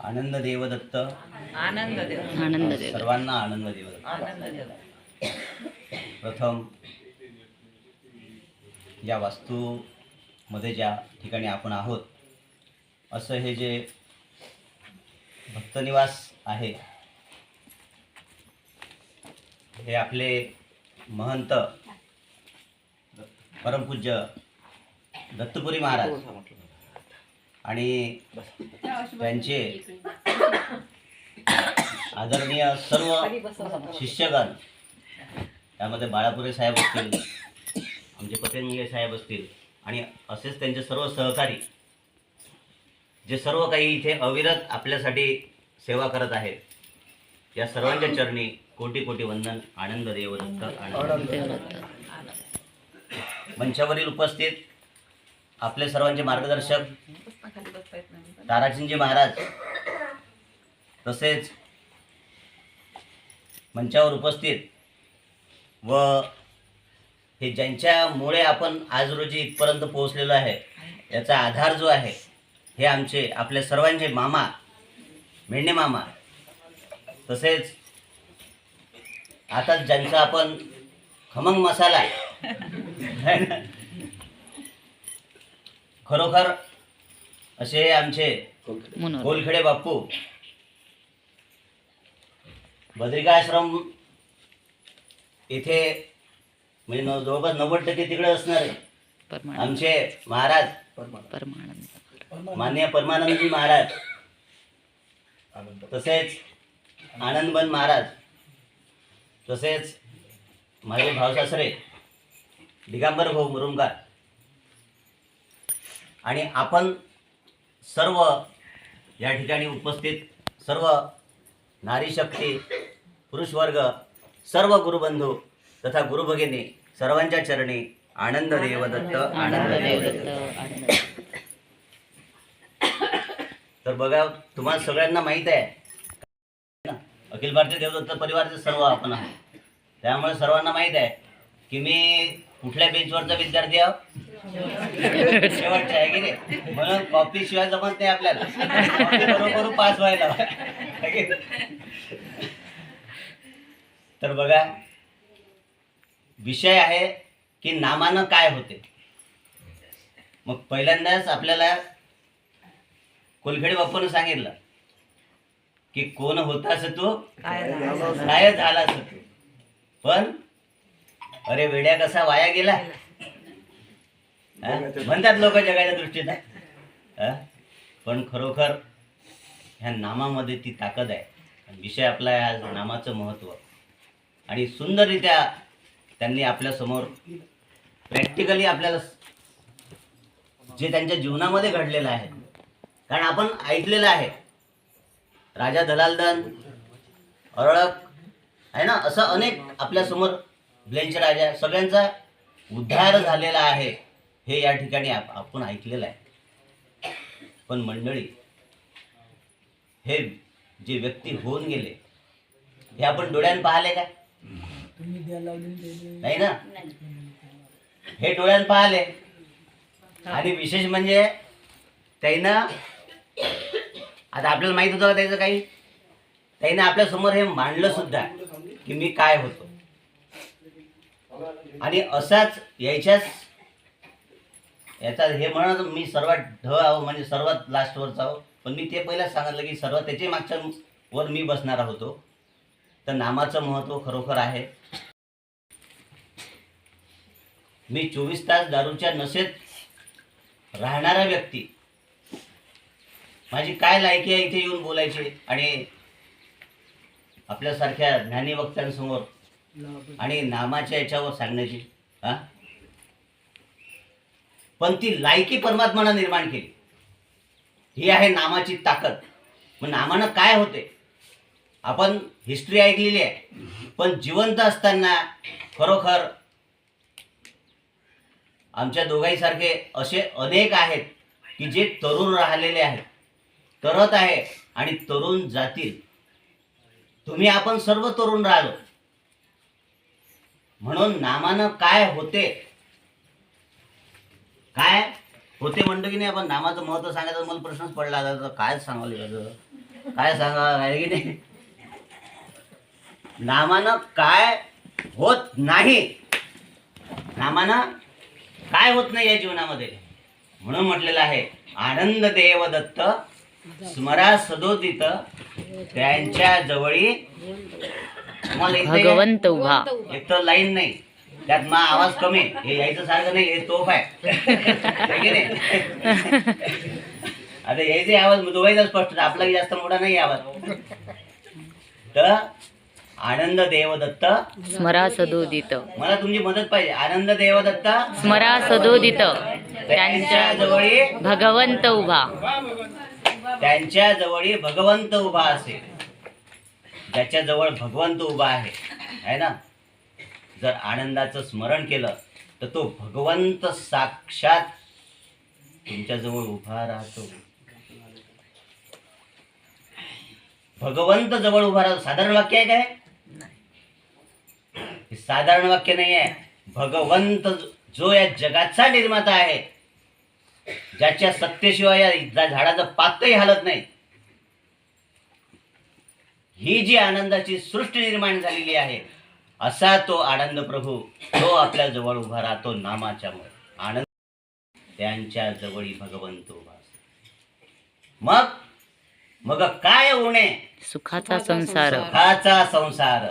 आनंद देवदत्त आनंद देव सर्वांना आनंद देवदत्त। आनंद देव प्रथम या वास्तूमध्ये ज्या ठिकाणी आपण आहोत असं हे जे भक्तनिवास आहे हे आपले महंत परमपूज्य दत्तपुरी महाराज आणि त्यांचे आदरणीय सर्व शिष्यगण, त्यामध्ये बाळापुरे साहेब असतील, आमचे पतंगे साहेब असतील आणि असेच त्यांचे सर्व सहकारी जे सर्व काही इथे अविरत आपल्यासाठी सेवा करत आहेत, या सर्वांच्या चरणी कोटी कोटी वंदन। आनंद देवदत्त आनंद देवदत्त। मंचावरील उपस्थित आपले सर्वांचे मार्गदर्शक ताराचंदजी महाराज, तसेच मंचावर उपस्थित व हे ज्यांच्यामुळे आपण आज रोजी इथपर्यंत पोहोचलेलो आहे याचा आधार जो आहे हे आमचे आपल्या सर्वांचे मामा मेंढे मामा, तसेच आता ज्यांचा आपण खमंग मसाला खरोखर असे आमचे गोलखेडे बापू, बद्रिकाश्रम इथे म्हणजे जवळपास 90% तिकडे असणारे आमचे महाराज माननीय परमानंदजी महाराज, तसेच आनंदबन महाराज, तसेच माझे भावसासरे दिगंबर भाऊ मुरुमकर आणि आपण सर्व या ठिकाणी उपस्थित सर्व नारी शक्ती, पुरुष वर्ग, सर्व गुरुबंधू तथा गुरुभगिनी सर्वांच्या चरणी आनंद देवदत्त आनंद देवदत्त। तर बघा, तुम्हाला सगळ्यांना माहीत आहे अखिल भारतीय देवदत्त परिवारचे सर्व आपण आहोत, त्यामुळे सर्वांना माहीत आहे की मी कुठल्या बेंचवरचा विद्यार्थी आहो, शेवटचा आहे की नाही, म्हणून कॉपी शिवाय जमत नाही आपल्याला, कॉपी बरोबर पास व्हायला। तर बघा, विषय आहे की नामानं काय होते। मग पहिल्यांदाच आपल्याला कोलखेडे बाप्पानं सांगितलं की कोण होतास तू, काय झालास तू, पण अरे वेड्या कसा वाया गेला म्हणतात लोक जगाच्या दृष्टीने, पण खरोखर ह्या नामामध्ये ती ताकद आहे। विषय आपला आहे आज नामाचं महत्त्व, आणि सुंदररित्या त्यांनी आपल्यासमोर प्रॅक्टिकली आपल्याला जे त्यांच्या जीवनामध्ये घडलेलं आहे, कारण आपण ऐकलेलं आहे राजा दलालदन, अरळक आहे ना, असं अनेक आपल्यासमोर ब्लेंच राजा सगळ्यांचा उद्धार झालेला आहे हे या ठिकाणी आपण ऐकलेलं आहे। पण मंडळी, हे जे व्यक्ती होऊन गेले हे आपण डोळ्यानं पाहिले का? नाही ना, हे डोळ्यानं पाहिले, आणि विशेष म्हणजे त्यानं आता आपल्याला माहित होतं का त्याचं काही, त्यानं आपल्या समोर हे मांडलं सुद्धा की मी काय होतो, आणि असाच याचा हे म्हणत मी सर्वात आहो म्हणजे सर्वात लास्टवरचा आहो, पण मी ते पहिलाच सांगितलं की सर्वात त्याच्या मागच्या वर मी बसणारा होतो। तर नामाचं महत्त्व खरोखर आहे। मी 24 तास दारूच्या नशेत राहणारा व्यक्ती, माझी काय लायकी आहे इथे येऊन बोलायची आणि आपल्यासारख्या ज्ञानी वक्त्यांसमोर आणि नामाच्या याच्यावर सांगण्याची, पण ती लायकी परमात्म्यानं निर्माण केली, ही आहे नामाची ताकद। मग नामानं काय होते, आपण हिस्ट्री ऐकलेली आहे, पण जिवंत असताना खरोखर आमच्या दोघांसारखे असे अनेक आहेत की जे तरुण राहिलेले आहेत, तरत आहे आणि तरुण जातील। तुम्ही आपण सर्व तरुण राहिलो, म्हणून नामानं काय होते, काय होते म्हणतो की नाही आपण, नामाचं महत्त्व सांगायचं मला प्रश्नच पडला आता काय सांगायला. काय सांगा आहे की नाही. नामानं काय होत नाही, नामानं काय होत नाही या जीवनामध्ये. म्हणून म्हटलेलं आहे आनंद देव दत्त स्मरा सदोदित त्यांच्या जवळी. तुम्हाला इथे भगवंत उभा. एक तर लाईन नाही, त्यात मा आवाज कमी, हे यायचं सारखं नाही, हे तोफ आहे है की नाही. आता यायचे आवाज दुबाईचा स्पष्ट, आपला जास्त मोठा नाही आवाज. तर आनंद देवदत्त स्मरा सदोदित. मला तुमची मदत पाहिजे. आनंद देवदत्त स्मरा सदोदित त्यांच्या जवळी भगवंत उभा. त्यांच्या जवळी भगवंत उभा असेल. ज्याच्या जवळ भगवंत उभा आहे ना, जर आनंदाचं स्मरण केलं तर तो भगवंत साक्षात तुमच्या जवळ उभा राहतो. भगवंत जवळ उभा राहतो. साधारण वाक्य आहे काय? हे साधारण वाक्य नाही आहे. भगवंत जो या जगाचा निर्माता आहे, ज्याच्या सत्तेशिवाय या झाडाचं पातही हालत नाही, ही जी आनंदाची सृष्टी निर्माण झालेली आहे, असा तो आनंद प्रभू तो आपल्या जवळ उभा राहतो नामाच्या मुळे. आनंद त्यांच्या जवळी भगवंत उभा. मग मग काय उणे सुखाचा संसार सुखाचा संसार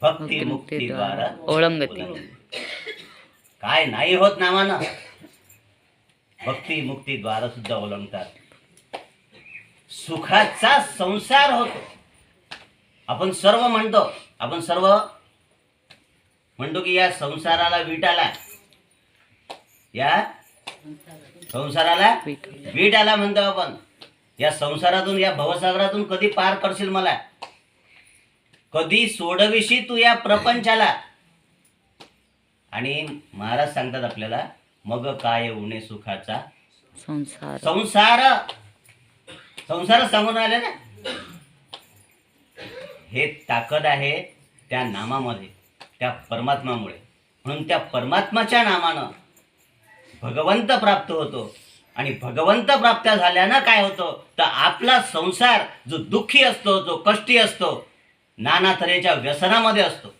भक्ती मुक्ती द्वारा ओळंगती. काय नाही होत नामानं, भक्ती मुक्ती द्वारा सुद्धा ओळंगतात. सुखाचा संसार होतो. आपण सर्व म्हणतो की या संसाराला विटाला, या संसाराला विटाला म्हणतो आपण. या संसारातून, या भवसागरातून कधी पार करशील मला, कधी सोडविशी तू या प्रपंचाला. आणि महाराज सांगतात आपल्याला मग काय उणे सुखाचा संसार. संसार सांगून आले ना. हे ताकद आहे त्या नामामध्ये, त्या परमात्मामुळे. म्हणून त्या परमात्माच्या नामानं भगवंत प्राप्त होतो. आणि भगवंत प्राप्त झाल्यानं काय होतं तर आपला संसार जो दुःखी असतो, जो कष्टी असतो, नाना तऱ्हेच्या व्यसनामध्ये असतो.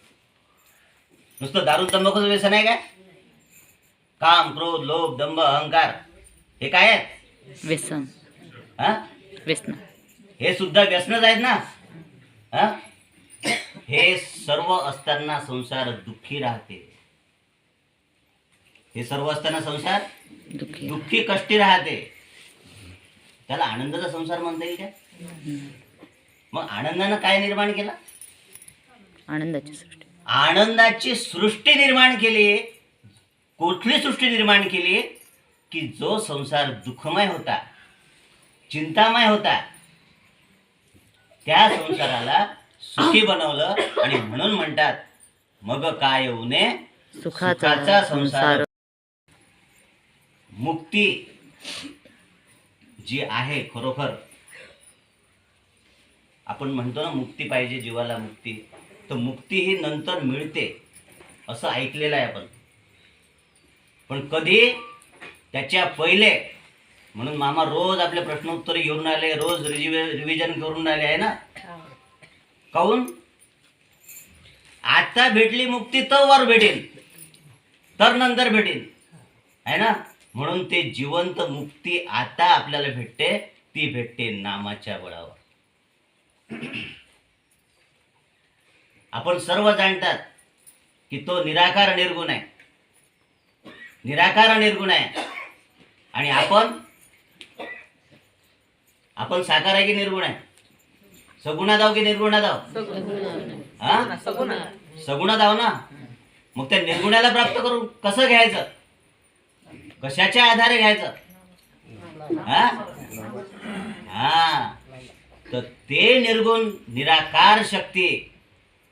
नुसतं दारू तंबाखूचं व्यसन आहे काय? काम क्रोध लोभ दंभ अहंकार हे काय आहेत? व्यसन. हा, व्यसन हे सुद्धा व्यसनच आहेत ना. हा, हे सर्व असताना संसार दुःखी राहते. हे सर्व असताना संसार दुःखी. दुःखी कष्टी राहते. त्याला आनंदाचा संसार म्हणता येईल का? मग आनंदानं काय निर्माण केलं? आनंदाची सृष्टी. आनंदाची सृष्टी निर्माण केली. कुठली सृष्टी निर्माण केली? की जो संसार दुःखमय होता, चिंतामय होता, त्या संसाराला सुखी बनवलं. आणि म्हणून म्हणतात मग काय उणे सुखाचा संसार. मुक्ती जी आहे, खरोखर आपण म्हणतो ना मुक्ती पाहिजे जीवाला, मुक्ती. तर मुक्ती ही नंतर मिळते असं ऐकलेलं आहे आपण. पण कधी? त्याच्या पहिले. म्हणून मामा रोज आपले प्रश्नोत्तर घेऊन आले, रोज रिव्हिजन करून आले आहे ना. काहून? आता भेटली मुक्ती तर वर भेटेल, तर नंतर भेटेल आहे ना. म्हणून ते जिवंत मुक्ती आता आपल्याला भेटते, ती भेटते नामाच्या बळावर. आपण सर्व जाणतात की तो निराकार निर्गुण आहे, निराकार निर्गुण आहे. आणि आपण साकार आहे की निर्गुण आहे? सगुणात आहो की निर्गुणात आहो? हा, सगुणात आहो ना. मग त्या निर्गुणाला प्राप्त करून कसं घ्यायचं? कशाच्या आधारे घ्यायचं? हा, तर ते निर्गुण निराकार शक्ती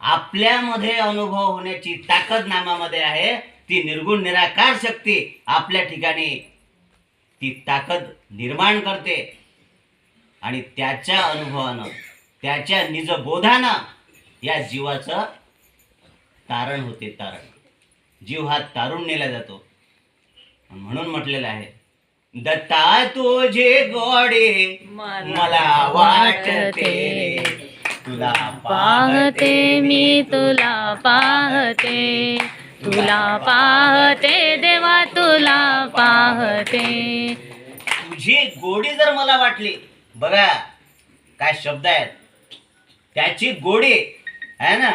आपल्यामध्ये अनुभव होण्याची ताकद नामामध्ये आहे. ती निर्गुण निराकार शक्ती आपल्या ठिकाणी ती ताकद निर्माण करते. आणि त्याच्या अनुभवानं, त्याच्या निजबोधानं या जीवाचं तारण होते. तारण, जीव हा तारून नेला जातो. म्हणून म्हटलेलं आहे दत्ता तुझे गोडे मला वाटते, तुला पाहते मी तुला पाहते, तुला पाहते देवा तुला पाहते. तुझी गोडी जर मला वाटली, बघा काय शब्द आहेत, त्याची गोडी आहे ना,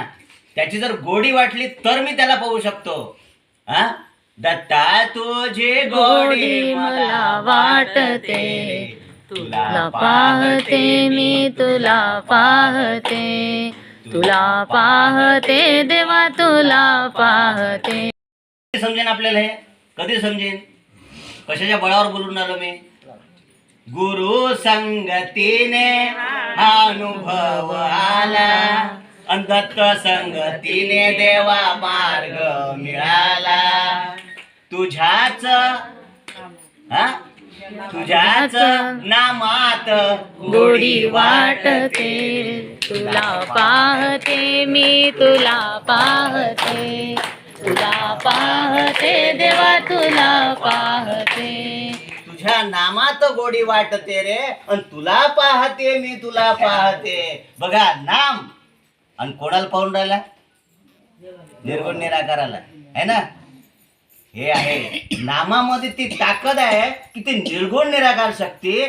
त्याची जर गोडी वाटली तर मी त्याला पाहू शकतो. हा, दत्ता तुझी गोडी मला वाटते, तुला पाहते मी तुला पाहते, तुला पाहते देवा तुला पाहते. कधी समजेन आपल्याला हे? कधी समजेन? कशाच्या बळावर बोलून आलो मी? गुरु संगतीने अनुभव आला, अन दत्त संगतीने देवा मार्ग मिळाला. तुझ्याच तुझ्याच नामात गोडी वाटते, तुला पाहते मी तुला पाहते, तुला पाहते देवा तुला पाहते. तुझ्या नामात गोडी वाटते रे, आणि तुला पाहते मी तुला पाहते. बघा नाम, आणि कोणाला पाहून राहिला? निर्गुण निराकाराला, आहे ना. हे आहे नामामध्ये ती ताकद आहे की ती निर्गुण निराकार शक्ती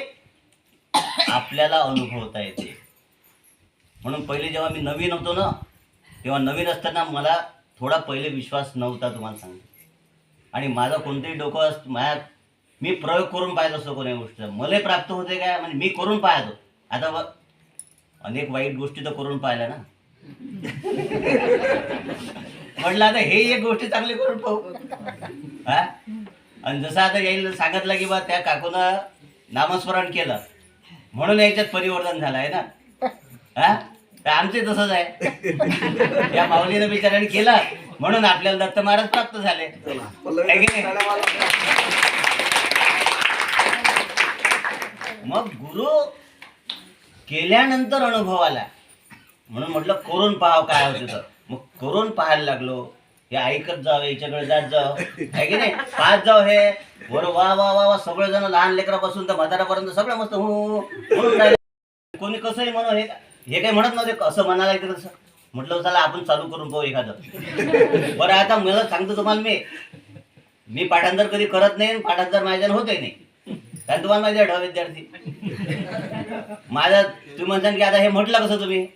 आपल्याला अनुभवता येते. म्हणून पहिले जेव्हा मी नवीन होतो ना, तेव्हा नवीन असताना मला थोडा पहिले विश्वास नव्हता, तुम्हाला सांगतो. आणि माझं कोणतंही डोकं मी प्रयोग करून पाहत असतो कोणत्या गोष्ट, मला प्राप्त होते काय म्हणजे मी करून पाहतो. आता बघ, अनेक वाईट गोष्टी तर करून पाहिल्या ना. म्हटलं आता हे एक गोष्टी चांगली करून पाहू. हा, आणि जसं आता येईल सांगितलं की बा त्या काकूनं नामस्मरण केलं म्हणून याच्यात परिवर्तन झालं आहे ना. हा, तर आमचे तसंच आहे, या माऊलीनं बिचाराने केलं म्हणून आपल्याला दत्त महाराज प्राप्त झाले, है की नाही? मग गुरु केल्यानंतर अनुभव आला, म्हणून म्हटलं करून पाहाव काय होते. तर मग करून पाहायला लागलो. हे ऐकत जाव, याच्याकडे जात जाव, आहे की नाही, पाहत जाव. हे वर वा वा वा वा सगळेजण, लहान लेकरापासून तर म्हातारापर्यंत सगळं मस्त हो म्हणून राहिले. कोणी कसंही म्हणो, हे काही म्हणत नव्हते असं म्हणायला येतं तसं. म्हटलं चला आपण चालू करून पाहू एखादं. बरं आता मला सांगतो तुम्हाला, मी पाठांतर कधी करत नाही, पाठांतर माझ्यानं होतही नाही. कारण तुम्हाला माहिती आहे विद्यार्थी माझा, तुम्ही म्हणता की आता हे म्हटलं कसं तुम्ही?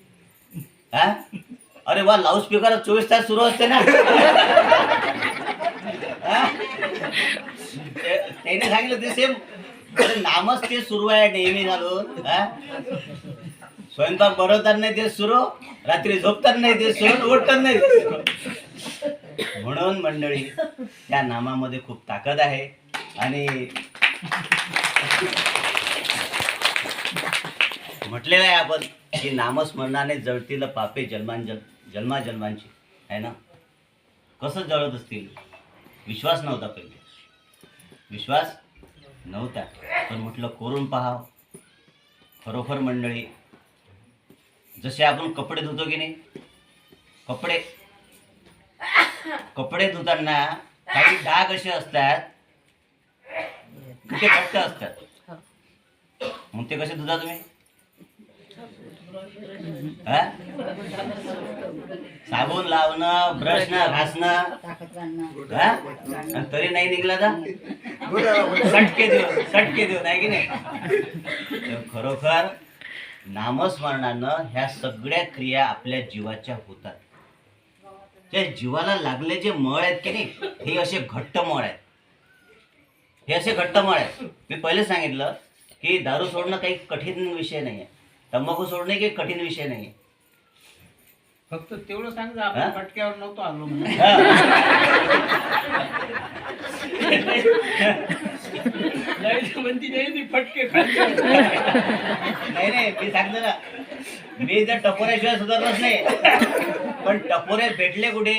हा, अरे वा, लाऊडस्पीकर 24 तास सुरू असते ना. त्याने सांगितलं ते सेम, नामच ते सुरू आहे नेहमी घालून. स्वयंपाक बनवताना नाही ते सुरू, रात्री झोपताना नाही ते सुरू, उठताना नाही ते सुरू. म्हणून मंडळी, त्या नामामध्ये खूप ताकद आहे. आणि म्हटलेलं आहे आपण की नामस्मरणाने जळतील पापे जन्माजन्मांची, आहे ना. कसं जळत असतील? विश्वास नव्हता पहिले, विश्वास नव्हता, पण म्हटलं करून पाहाव. खरोखर मंडळी, जसे आपण कपडे धुतो की नाही, कपडे धुताना काही डाग असे असतात ते घट्ट असतात. मग ते कसे धुता तुम्ही? साबण लावणं, ब्रशनं घासणं, आणि तरी नाही निघला तर सटके देऊ, नाही की नाही. खरोखर नामस्मरणानं ह्या सगळ्या क्रिया आपल्या जीवाच्या होतात. त्या जीवाला लागले जे मळ आहेत की नाही, हे असे घट्ट मळ आहेत. हे असे घट्ट मळ आहेत. मी पहिले सांगितलं की दारू सोडणं काही कठीण विषय नाही आहे, तंबाखू सोडणे काही कठीण विषय नाही आहे. फक्त तेवढं सांग, आपण फटक्यावर नव्हतो आलो. फटके नाही, मी सांगतो ना, मी जर टपोऱ्याशिवाय सुधारलंच नाही, पण टपोरे भेटले कुठे?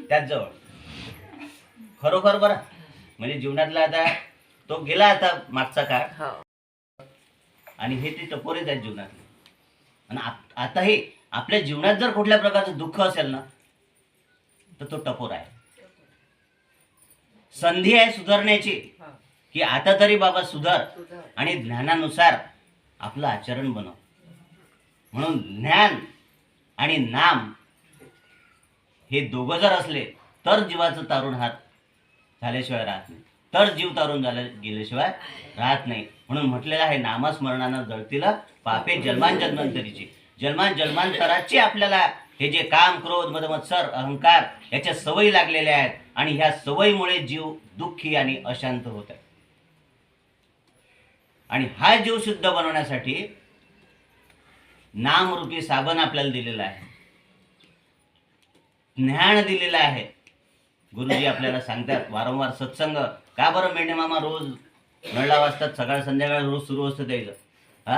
त्याच जवळ. खरोखर बरं, म्हणजे जीवनातला आता तो गेला, आता मागचा काळ, आणि हे ते टपोरेच आहेत जीवनातले. आणि आता हे आपल्या जीवनात जर कुठल्या प्रकारचं दुःख असेल ना, तर तो टपोर आहे. संधी आहे सुधारण्याची, की आता तरी बाबा सुधार आणि ज्ञानानुसार आपलं आचरण बनव. म्हणून ज्ञान आणि नाम हे दोघं जर असले तर जीवाचं तारुण हात झाल्याशिवाय राहत नाही, तर जीव तारून गेल्याशिवाय राहत नाही. म्हणून म्हटलेलं आहे, नामस्मरणानं जळतील पापे जन्मांजन्मांतरीची. जन्मांतराची आपल्याला हे जे काम, क्रोध, मद, मत्सर, अहंकार याच्या सवयी लागलेल्या आहेत आणि ह्या सवयीमुळे जीव दुःखी आणि अशांत होत आहे. आणि हा जीव शुद्ध बनवण्यासाठी नामरूपी साबण आपल्याला दिलेला आहे, ज्ञान दिलेलं आहे. गुरुजी आपल्याला सांगतात वारंवार, सत्संग का बरं मेंढे मामा रोज नळला वाजतात, सकाळ संध्याकाळ रोज सुरू असतं त्याचं. हा,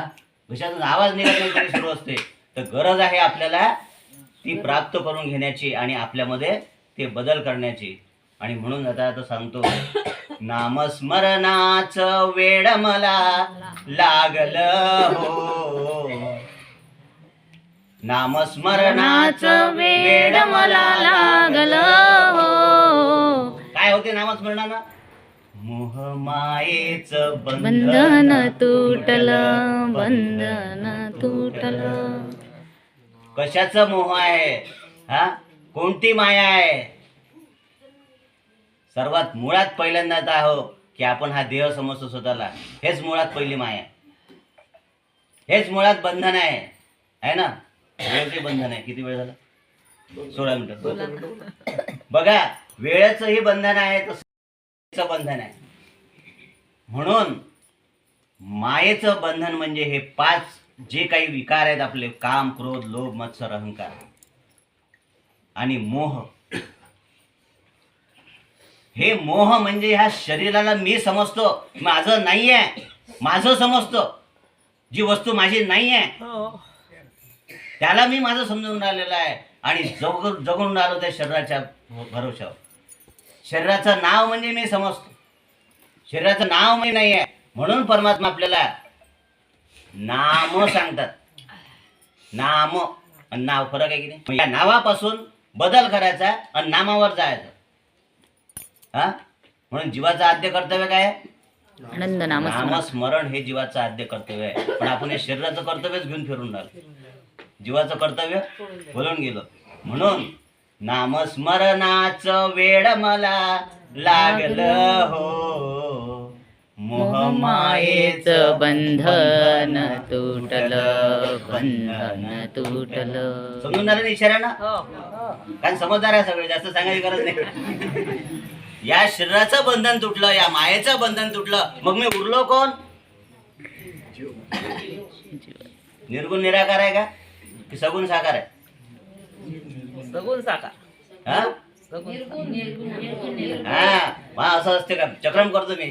कशातून आवाज निघत नाही तरी सुरू असते. तर गरज आहे आपल्याला ती प्राप्त करून घेण्याची आणि आपल्यामध्ये ते बदल करण्याची. आणि म्हणून आता सांगतो, नामस्मरणाचं वेड मला लागलं हो, नामस्मरणाचं वेड मला लागलं हो. काय होते नामस्मरणानं? मोह मायेचं बंधन तुटलं, बंधन तुटलं. कशाचं मोह आहे? हा, कोणती माया आहे? सर्वात मुळात पहिल्यांदा तर आहो की आपण हा देह समजतो स्वतःला, हेच मुळात पहिली माया आहे, हेच मुळात बंधन आहे ना. वेळेचे बंधन आहे. किती वेळ झाला? 16 मिनिटं. बघा, वेळेचंही बंधन आहे, तसं बंधन आहे. म्हणून मायेचं बंधन म्हणजे हे 5 जे काही विकार आहेत आपले, काम, क्रोध, लोभ, मत्सर, अहंकार आणि मोह. हे मोह म्हणजे ह्या शरीराला मी समजतो, माझं नाही आहे, माझं समजतो. जी वस्तू माझी नाही आहे त्याला मी माझं समजून राहिलेलं आहे आणि जगून राहिलो त्या शरीराच्या भरोशावर. शरीराचं नाव म्हणजे मी समजतो, शरीराचं नाव मी नाही आहे. म्हणून परमात्मा आपल्याला नाम सांगतात. नाम आणि नाव फरक आहे की नाही? या नावापासून बदल करायचा आणि नामावर जायचं. हा, म्हणून जीवाचं आद्य कर्तव्य काय आहे? आनंद नामस्मरण. नामस्मरण हे जीवाचं आद्य कर्तव्य आहे. पण आपण हे शरीराचं कर्तव्यच घेऊन फिरून राहिलो, जीवाचं कर्तव्य बोलून गेलो. म्हणून नामस्मरणाचं वेड मला लागलं हो, मोह मायेचं बंधन तुटलं, बंधन तुटलं. समजून झालं ना इशाऱ्यानं? कारण समजदार आहे सगळे, जास्त सांगायची गरज नाही. या शरीराचं बंधन तुटलं, या मायेचं बंधन तुटलं, मग मी उरलो कोण? निर्गुण निराकार आहे का की सगुण साकार आहे? सगुण साकार. हा, हा, असं असते का? चक्रम करतो मी.